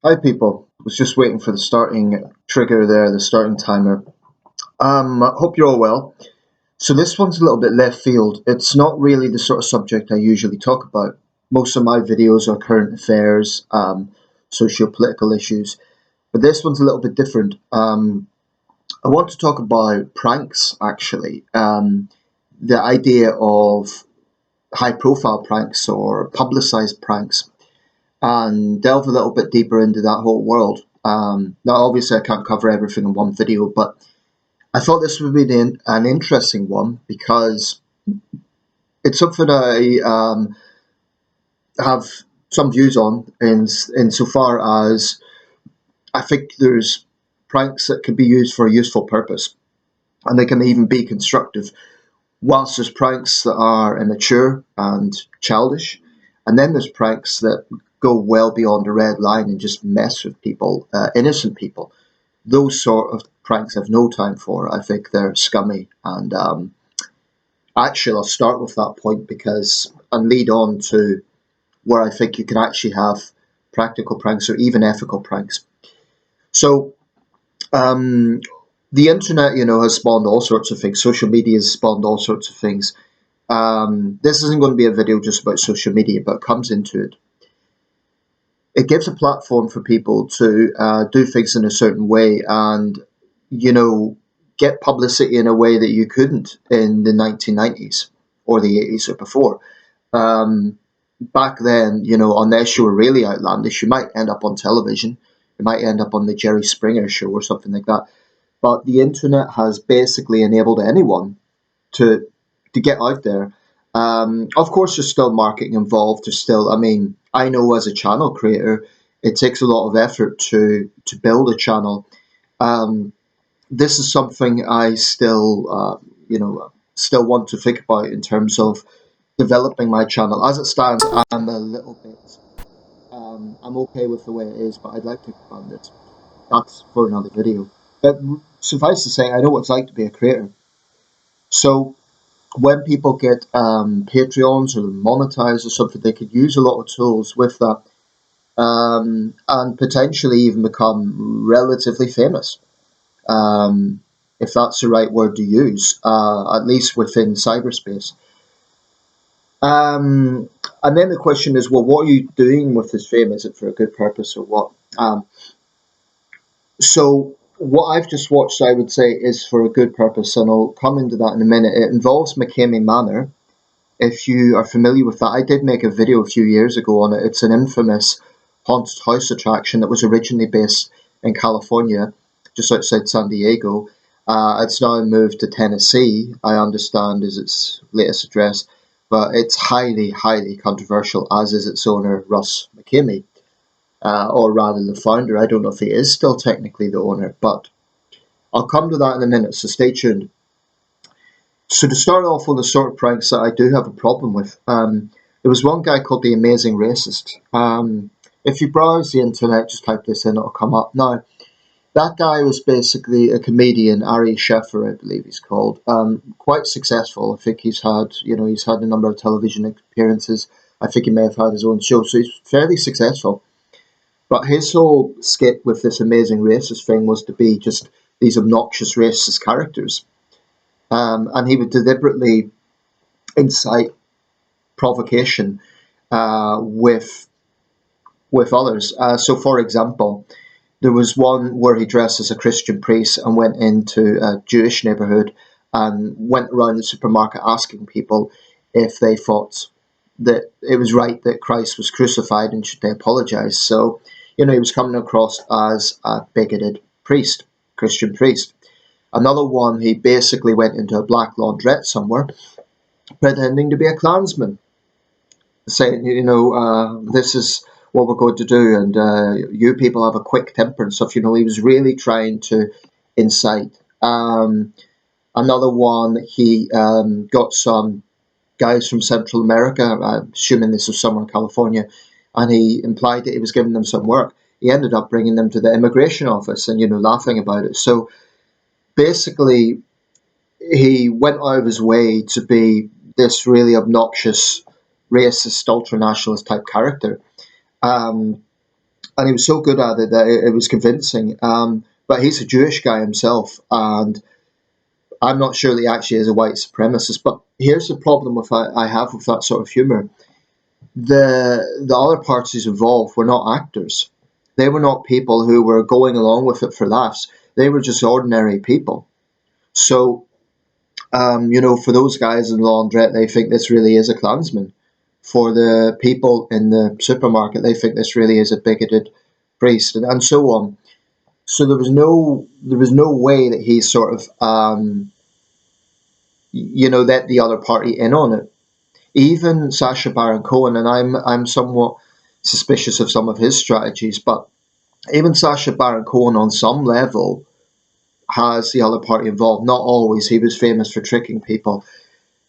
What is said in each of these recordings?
Hi people, was just waiting for the starting trigger there, the starting timer. Hope you're all well. So this one's a little bit left field. It's not really the sort of subject I usually talk about. Most of my videos are current affairs, socio-political issues, but this one's a little bit different. I want to talk about pranks, actually. The idea of high-profile pranks or publicized pranks and delve a little bit deeper into that whole world. Now, obviously, I can't cover everything in one video, but I thought this would be an interesting one because it's something I have some views on insofar as I think there's pranks that can be used for a useful purpose, and they can even be constructive, whilst there's pranks that are immature and childish, and then there's pranks that go well beyond the red line and just mess with people, innocent people. Those sort of pranks I've no time for. I think they're scummy, and actually I'll start with that point because and lead on to where I think you can actually have practical pranks or even ethical pranks. So the internet, has spawned all sorts of things. Social media has spawned all sorts of things. This isn't going to be a video just about social media, but it comes into it. It gives a platform for people to do things in a certain way and, get publicity in a way that you couldn't in the 1990s or the 80s or before. Back then, unless you were really outlandish, you might end up on television. You might end up on the Jerry Springer show or something like that. But the internet has basically enabled anyone to get out there. Of course, there's still marketing involved. There's still, I know as a channel creator, it takes a lot of effort to build a channel. This is something I still, still want to think about in terms of developing my channel. As it stands, I'm a little bit, I'm okay with the way it is, but I'd like to expand it. That's for another video. But suffice to say, I know what it's like to be a creator. So when people get Patreons or monetize or something, they could use a lot of tools with that and potentially even become relatively famous, if that's the right word to use, at least within cyberspace. And then the question is, well, what are you doing with this fame? Is it for a good purpose or what? So what I've just watched, I would say, is for a good purpose, and I'll come into that in a minute. It involves McKamey Manor. If you are familiar with that, I did make a video a few years ago on it. It's an infamous haunted house attraction that was originally based in California, just outside San Diego. It's now moved to Tennessee, I understand, is its latest address, but it's highly, highly controversial, as is its owner, Russ McKamey, or rather the founder. I don't know if he is still technically the owner, but I'll come to that in a minute, so stay tuned. So to start off with the sort of pranks that I do have a problem with, there was one guy called the Amazing Racist. If you browse the internet, just type this in, it'll come up. Now, that guy was basically a comedian, Ari Scheffer, I believe he's called. Quite successful. I think he's had a number of television appearances. I think he may have had his own show, so he's fairly successful. But his whole skit with this Amazing Racist thing was to be just these obnoxious racist characters. And he would deliberately incite provocation with others. So, for example, there was one where he dressed as a Christian priest and went into a Jewish neighborhood and went around the supermarket asking people if they thought that it was right that Christ was crucified and should they apologize. So, he was coming across as a bigoted priest, Christian priest. Another one, he basically went into a black laundrette somewhere, pretending to be a Klansman, saying, this is what we're going to do, and you people have a quick temper and stuff. He was really trying to incite. Another one, he got some guys from Central America, assuming this was somewhere in California, and he implied that he was giving them some work. He ended up bringing them to the immigration office and, laughing about it. So basically, he went out of his way to be this really obnoxious, racist, ultra-nationalist type character. and he was so good at it that it was convincing. But he's a Jewish guy himself, and I'm not sure that he actually is a white supremacist. But here's the problem with I have with that sort of humor: the other parties involved were not actors. They were not people who were going along with it for laughs. They were just ordinary people. So, for those guys in laundrette, they think this really is a Klansman. For the people in the supermarket, they think this really is a bigoted priest, and so on. So there was no way that he sort of let the other party in on it. Even Sacha Baron Cohen, and I'm somewhat suspicious of some of his strategies, but even Sacha Baron Cohen on some level has the other party involved. Not always. He was famous for tricking people.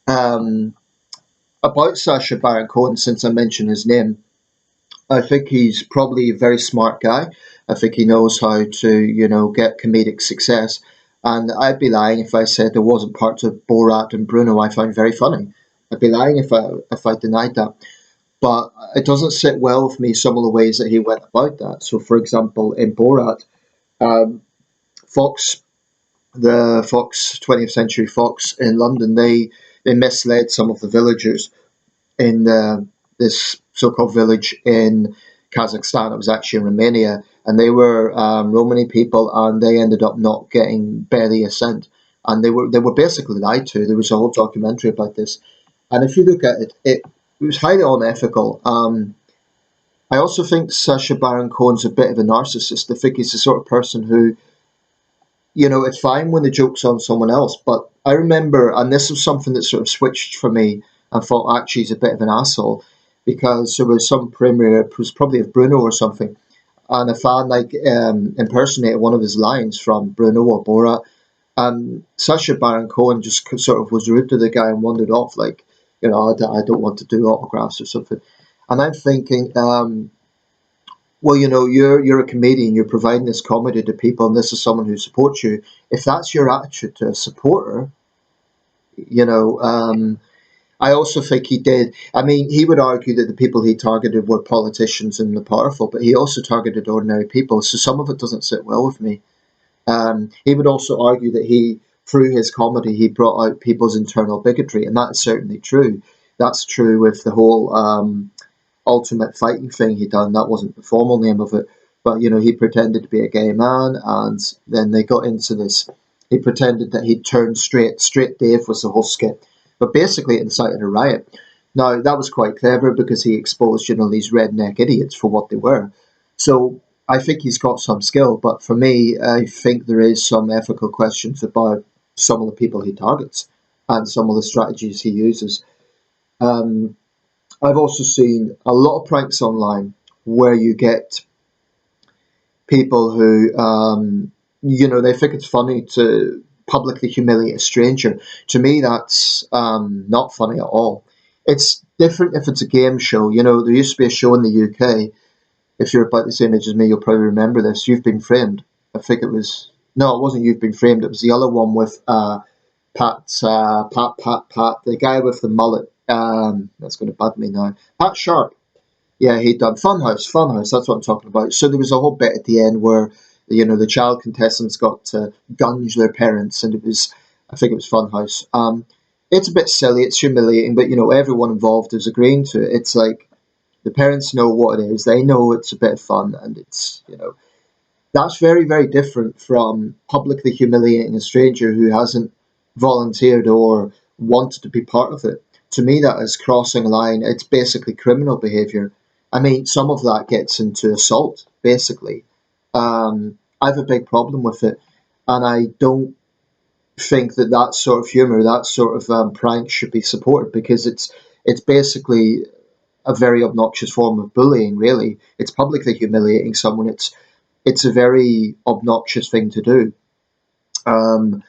Um, about Sacha Baron Cohen, since I mentioned his name, I think he's probably a very smart guy. I think he knows how to, get comedic success. And I'd be lying if I said there wasn't parts of Borat and Bruno I found very funny. I'd be lying if I denied that. But it doesn't sit well with me some of the ways that he went about that. So, for example, in Borat, um, Fox, the Fox 20th Century Fox in London, they misled some of the villagers in this so-called village in Kazakhstan. It was actually in Romania, and they were Romani people, and they ended up not getting barely a cent, and they were basically lied to. There was a whole documentary about this, and if you look at it, it was highly unethical. I also think Sacha Baron Cohen's a bit of a narcissist. I think he's the sort of person who, it's fine when the joke's on someone else, but I remember, and this was something that sort of switched for me, and thought actually he's a bit of an asshole, because there was some premiere, it was probably of Bruno or something, and a fan impersonated one of his lines from Bruno or Borat, and Sacha Baron Cohen just sort of was rude to the guy and wandered off like, I don't want to do autographs or something. And I'm thinking, well, you're a comedian, you're providing this comedy to people, and this is someone who supports you. If that's your attitude to a supporter, you know, I also think he did. I mean, he would argue that the people he targeted were politicians and the powerful, but he also targeted ordinary people. So some of it doesn't sit well with me. He would also argue that through his comedy, he brought out people's internal bigotry, and that's certainly true. That's true with the whole ultimate fighting thing he done. That wasn't the formal name of it, but he pretended to be a gay man, and then they got into this. He pretended that he'd turned straight. Straight Dave was the whole skit, but basically it incited a riot. Now that was quite clever because he exposed these redneck idiots for what they were. So I think he's got some skill, but for me, I think there is some ethical questions about some of the people he targets and some of the strategies he uses. Um, I've also seen a lot of pranks online where you get people who, they think it's funny to publicly humiliate a stranger. To me, that's not funny at all. It's different if it's a game show. There used to be a show in the UK. If you're about the same age as me, you'll probably remember this. You've Been Framed. I think it was. No, it wasn't You've Been Framed. It was the other one with Pat, the guy with the mullet. That's going to bug me now. Pat Sharp. Yeah, he'd done Funhouse. Funhouse. That's what I'm talking about. So there was a whole bit at the end where the child contestants got to gunge their parents, and I think it was Funhouse. It's a bit silly. It's humiliating, but everyone involved is agreeing to it. It's like the parents know what it is. They know it's a bit of fun, and it's that's very, very different from publicly humiliating a stranger who hasn't volunteered or wanted to be part of it. To me, that is crossing a line. It's basically criminal behaviour. I mean, some of that gets into assault, basically. I have a big problem with it, and I don't think that sort of humour, that sort of prank should be supported, because it's basically a very obnoxious form of bullying, really. It's publicly humiliating someone. It's a very obnoxious thing to do. Um,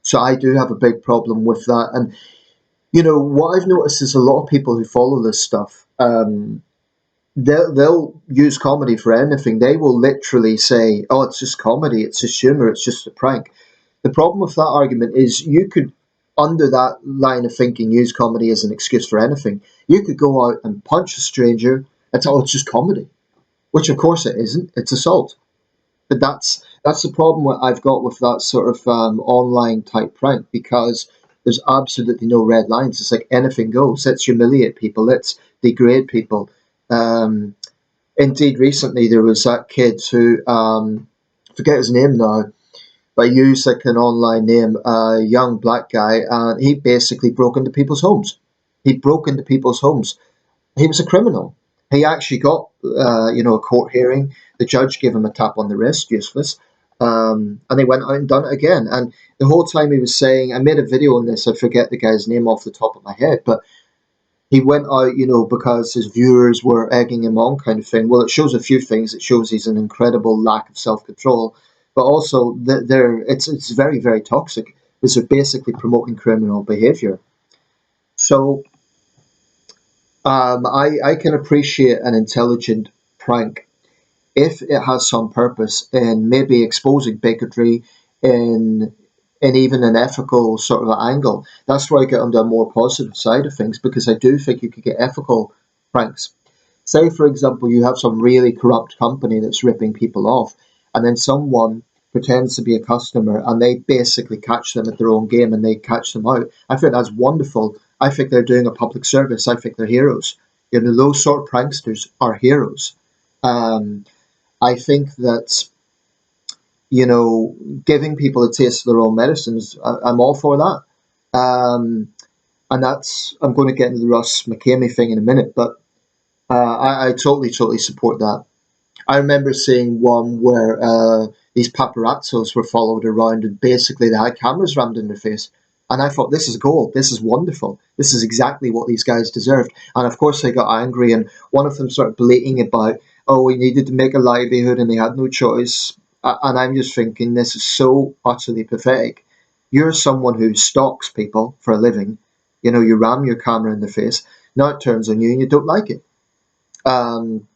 so I do have a big problem with that. And what I've noticed is a lot of people who follow this stuff. They'll use comedy for anything. They will literally say, "Oh, it's just comedy. It's just humor. It's just a prank." The problem with that argument is you could, under that line of thinking, use comedy as an excuse for anything. You could go out and punch a stranger and say, "Oh, it's just comedy." which of course it isn't. It's assault. But that's the problem I've got with that sort of online type prank, because there's absolutely no red lines. It's like anything goes. Let's humiliate people. Let's degrade people. Um, Indeed, recently there was that kid who forget his name now, but he used like an online name, a young black guy, and he basically broke into people's homes. He broke into people's homes. He was a criminal. He actually got, a court hearing. The judge gave him a tap on the wrist, useless, and he went out and done it again. And the whole time he was saying, I made a video on this. I forget the guy's name off the top of my head, but he went out, because his viewers were egging him on, kind of thing. Well, it shows a few things. It shows he's an incredible lack of self control, but also that it's very very toxic, because they're basically promoting criminal behaviour. So I can appreciate an intelligent prank if it has some purpose in maybe exposing bigotry in even an ethical sort of angle. That's where I get on the more positive side of things, because I do think you could get ethical pranks. Say, for example, you have some really corrupt company that's ripping people off, and then someone pretends to be a customer and they basically catch them at their own game and they catch them out. I think that's wonderful. I think they're doing a public service. I think they're heroes. Those sort of pranksters are heroes. Um, I think that, giving people a taste of their own medicines, I'm all for that. And I'm going to get into the Russ McKamey thing in a minute, but I totally, totally support that. I remember seeing one where these paparazzos were followed around and basically they had cameras rammed in their face. And I thought, this is gold. This is wonderful. This is exactly what these guys deserved. And of course, they got angry, and one of them started bleating about, oh, we needed to make a livelihood and they had no choice. And I'm just thinking, this is so utterly pathetic. You're someone who stalks people for a living. You ram your camera in their face. Now it turns on you and you don't like it. Um,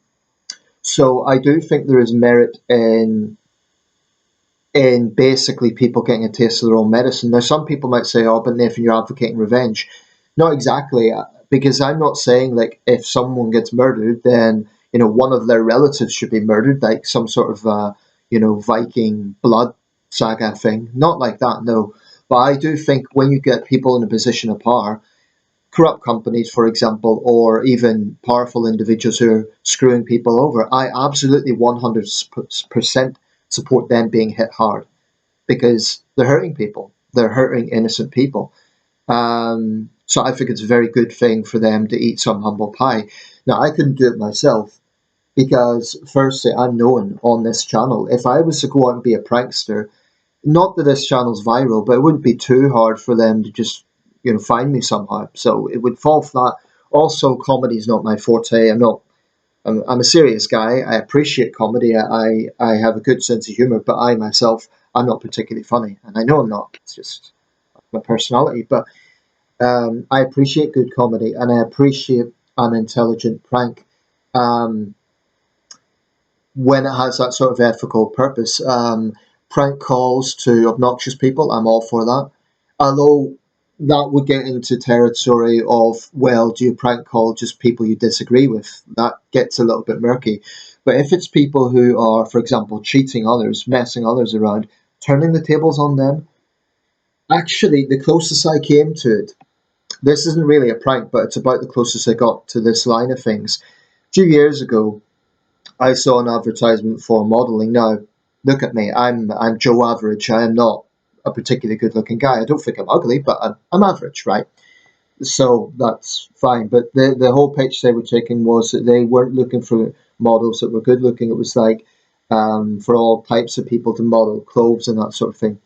so I do think there is merit in basically people getting a taste of their own medicine. Now, some people might say, "Oh, but Nathan, you're advocating revenge." Not exactly, because I'm not saying like if someone gets murdered, then one of their relatives should be murdered, like some sort of Viking blood saga thing. Not like that, no. But I do think when you get people in a position of power, corrupt companies, for example, or even powerful individuals who are screwing people over, I absolutely 100% support them being hit hard, because they're hurting people. They're hurting innocent people. So I think it's a very good thing for them to eat some humble pie. Now, I couldn't do it myself because, firstly, I'm known on this channel. If I was to go out and be a prankster, not that this channel's viral, but it wouldn't be too hard for them to just, find me somehow. So it would fall flat. Also, comedy is not my forte. I'm a serious guy. I appreciate comedy. I have a good sense of humor, but I myself, I'm not particularly funny. And I know I'm not. It's just my personality. But I appreciate good comedy, and I appreciate an intelligent prank. Um, when it has that sort of ethical purpose. Prank calls to obnoxious people, I'm all for that. Although that would get into territory of, well, do you prank call just people you disagree with? That gets a little bit murky. But if it's people who are, for example, cheating others, messing others around, turning the tables on them, actually, the closest I came to it, this isn't really a prank, but it's about the closest I got to this line of things. A few years ago, I saw an advertisement for modelling. Now, look at me. I'm Joe Average. I am not a particularly good looking guy. I don't think I'm ugly, but I'm average, right? So that's fine. But the whole pitch they were taking was that they weren't looking for models that were good looking. It was like for all types of people to model clothes and that sort of thing.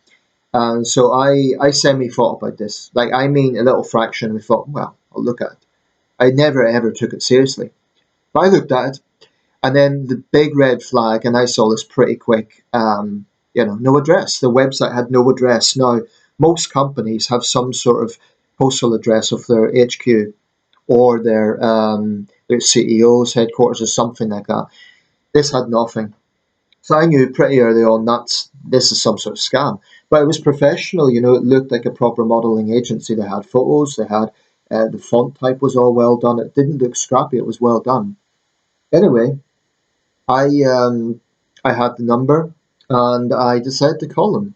And so I semi thought about this. Like, I mean, a little fraction. And I thought, well, I'll look at it. I never ever took it seriously. But I looked at it, and then the big red flag, and I saw this pretty quick, no address. The website had no address. Now, most companies have some sort of postal address of their HQ or their CEO's headquarters or something like that. This had nothing. So I knew pretty early on that this is some sort of scam. But it was professional, it looked like a proper modelling agency. They had photos, they had the font type was all well done. It didn't look scrappy, it was well done. Anyway, I had the number, and I decided to call him,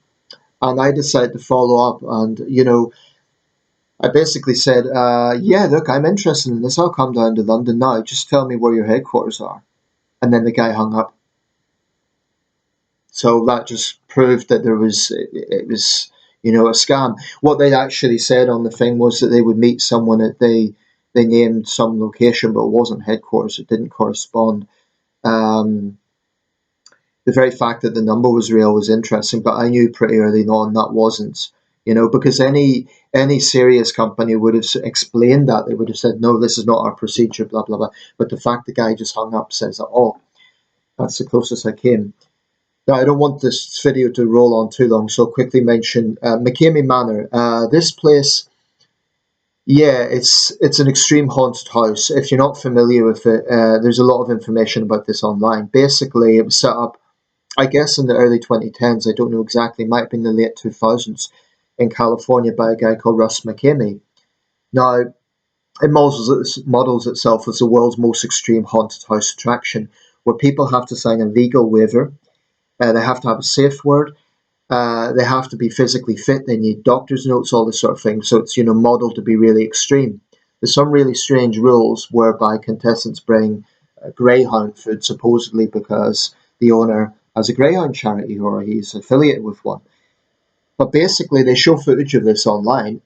and I decided to follow up, and I basically said, yeah, look, I'm interested in this. I'll come down to London now. Just tell me where your headquarters are. And then the guy hung up. So that just proved that it was, a scam. What they actually said on the thing was that they would meet someone they named some location, but it wasn't headquarters. It didn't correspond. Um, the very fact that the number was real was interesting, but I knew pretty early on that wasn't, because any serious company would have explained that. They would have said, no, this is not our procedure, blah blah blah. But the fact the guy just hung up says that, oh, that's the closest I came. Now, I don't want this video to roll on too long, so I'll quickly mention McKamey Manor. This place, yeah, it's an extreme haunted house. If you're not familiar with it, there's a lot of information about this online. Basically, it was set up, I guess, in the early 2010s. I don't know exactly. It might have been the late 2000s in California by a guy called Russ McKamey. Now, it models itself as the world's most extreme haunted house attraction, where people have to sign a legal waiver. They have to have a safe word. They have to be physically fit. They need doctor's notes, all this sort of thing. So it's modeled to be really extreme. There's some really strange rules whereby contestants bring greyhound food, supposedly because the owner has a greyhound charity or he's affiliated with one. But basically, they show footage of this online.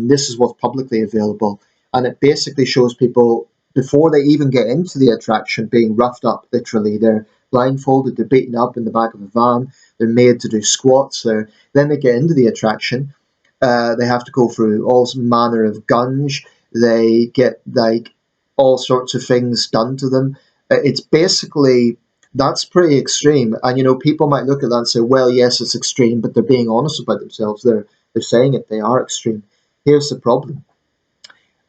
This is what's publicly available, and it basically shows people before they even get into the attraction being roughed up. Literally, they're blindfolded, they're beaten up in the back of a van, they're made to do squats. Then they get into the attraction. They have to go through all manner of gunge. They get like all sorts of things done to them. It's basically that's pretty extreme. And people might look at that and say, well, yes, it's extreme, but they're being honest about themselves. They're saying it. They are extreme. Here's the problem.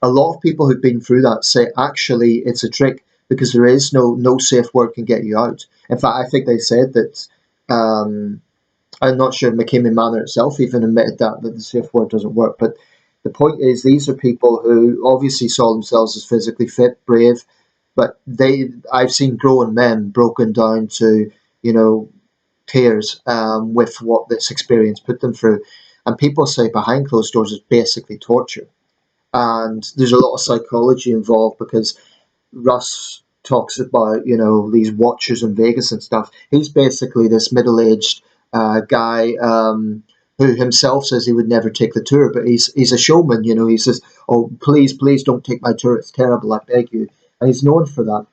A lot of people who've been through that say actually it's a trick because there is no safe word can get you out. In fact, I think they said that. I'm not sure McKamey Manor itself even admitted that the safe word doesn't work. But the point is, these are people who obviously saw themselves as physically fit, brave, but I've seen grown men broken down to tears with what this experience put them through. And people say behind closed doors is basically torture. And there's a lot of psychology involved because Russ talks about, these watchers in Vegas and stuff. He's basically this middle-aged guy who himself says he would never take the tour, but he's a showman. He says, "Oh, please don't take my tour. It's terrible. I beg you." And he's known for that.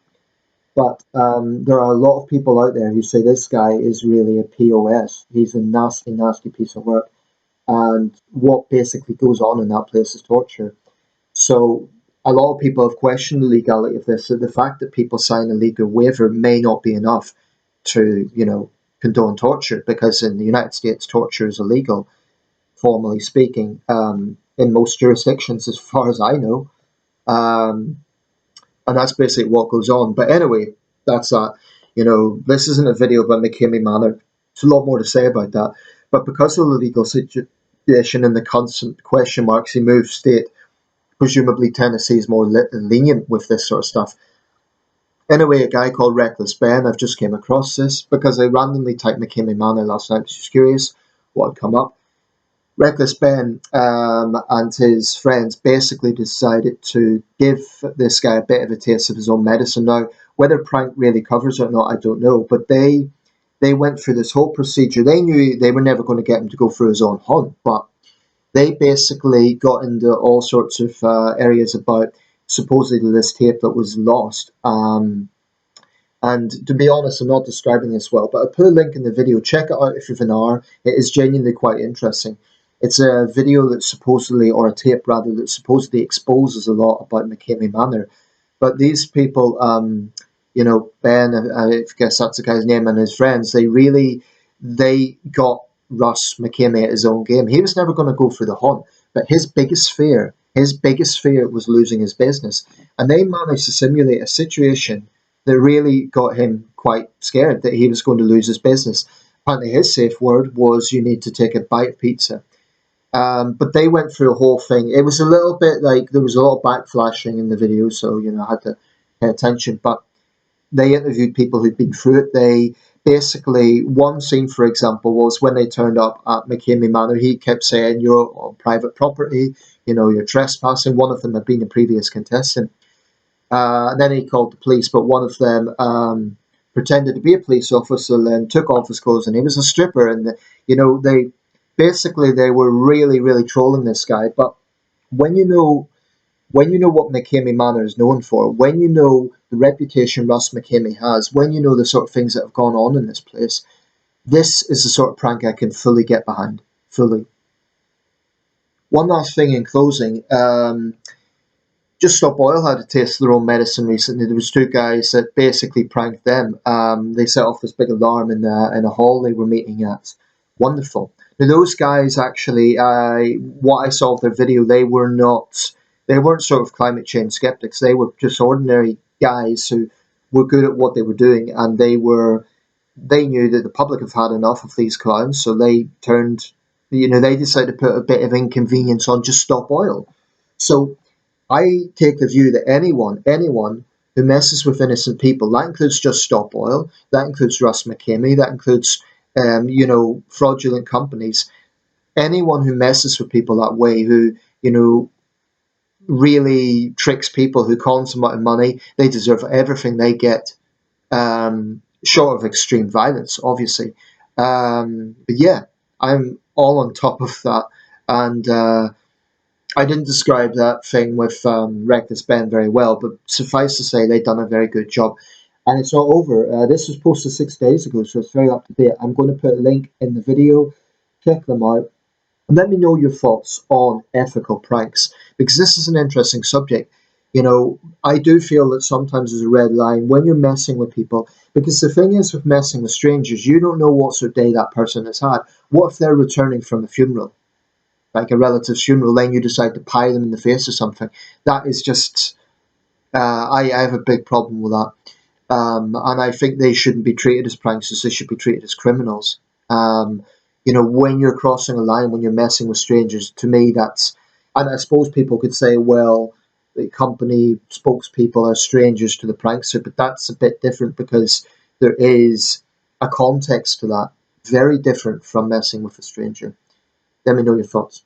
But there are a lot of people out there who say this guy is really a POS. He's a nasty, nasty piece of work. And what basically goes on in that place is torture. So a lot of people have questioned the legality of this. So the fact that people sign a legal waiver may not be enough to, condone torture, because in the United States, torture is illegal, formally speaking, in most jurisdictions, as far as I know. Um, and that's basically what goes on. But anyway, that's that. This isn't a video about McKamey Manor. There's a lot more to say about that. But because of the legal situation and the constant question marks, he moved state. Presumably Tennessee is more lenient with this sort of stuff. Anyway, a guy called Reckless Ben, I've just came across this because I randomly typed McKamey Manor last night, just curious what had come up. Reckless Ben and his friends basically decided to give this guy a bit of a taste of his own medicine. Now, whether prank really covers it or not, I don't know, but they went through this whole procedure. They knew they were never going to get him to go through his own hunt, but they basically got into all sorts of areas about supposedly this tape that was lost. And to be honest, I'm not describing this well, but I put a link in the video. Check it out if you have an hour. It is genuinely quite interesting. It's a video that supposedly, or a tape rather, that supposedly exposes a lot about McKamey Manor. But these people, Ben, I guess that's the guy's name, and his friends, they got Russ McKamey at his own game. He was never going to go for the hunt, but his biggest fear was losing his business. And they managed to simulate a situation that really got him quite scared that he was going to lose his business. Apparently his safe word was, you need to take a bite of pizza. But they went through a whole thing. It was a little bit like there was a lot of backflashing in the video, so I had to pay attention. But they interviewed people who'd been through it. They basically, one scene, for example, was when they turned up at McKamey Manor. He kept saying, "You're on private property. You're trespassing." One of them had been a previous contestant. And then he called the police, but one of them pretended to be a police officer and took off his clothes, and he was a stripper. And they basically they were really, really trolling this guy. But when you know what McKamey Manor is known for, when you know the reputation Russ McKamey has, when you know the sort of things that have gone on in this place, this is the sort of prank I can fully get behind. Fully. One last thing in closing. Just Stop Oil had a taste of their own medicine recently. There was two guys that basically pranked them. They set off this big alarm in a hall they were meeting at. Wonderful. Now those guys actually, what I saw of their video, they weren't sort of climate change skeptics. They were just ordinary guys who were good at what they were doing, and they knew that the public have had enough of these clowns, so they decided to put a bit of inconvenience on Just Stop Oil. So I take the view that anyone who messes with innocent people, that includes Just Stop Oil, that includes Russ McKamey, that includes, fraudulent companies, anyone who messes with people that way, who, really tricks people, who cons them out of money, they deserve everything they get, short of extreme violence, obviously. But yeah, I'm all on top of that. And, I didn't describe that thing with Reckless Ben very well, but suffice to say, they've done a very good job. And it's not over. This was posted 6 days ago, so it's very up to date. I'm going to put a link in the video. Check them out. And let me know your thoughts on ethical pranks, because this is an interesting subject. I do feel that sometimes there's a red line when you're messing with people, because the thing is with messing with strangers, you don't know what sort of day that person has had. What if they're returning from a funeral? Like a relative's funeral, then you decide to pie them in the face or something. That is just, I have a big problem with that. And I think they shouldn't be treated as pranksters, they should be treated as criminals. When you're crossing a line, when you're messing with strangers, to me and I suppose people could say, well, the company spokespeople are strangers to the prankster, but that's a bit different because there is a context to that, very different from messing with a stranger. Let me know your thoughts.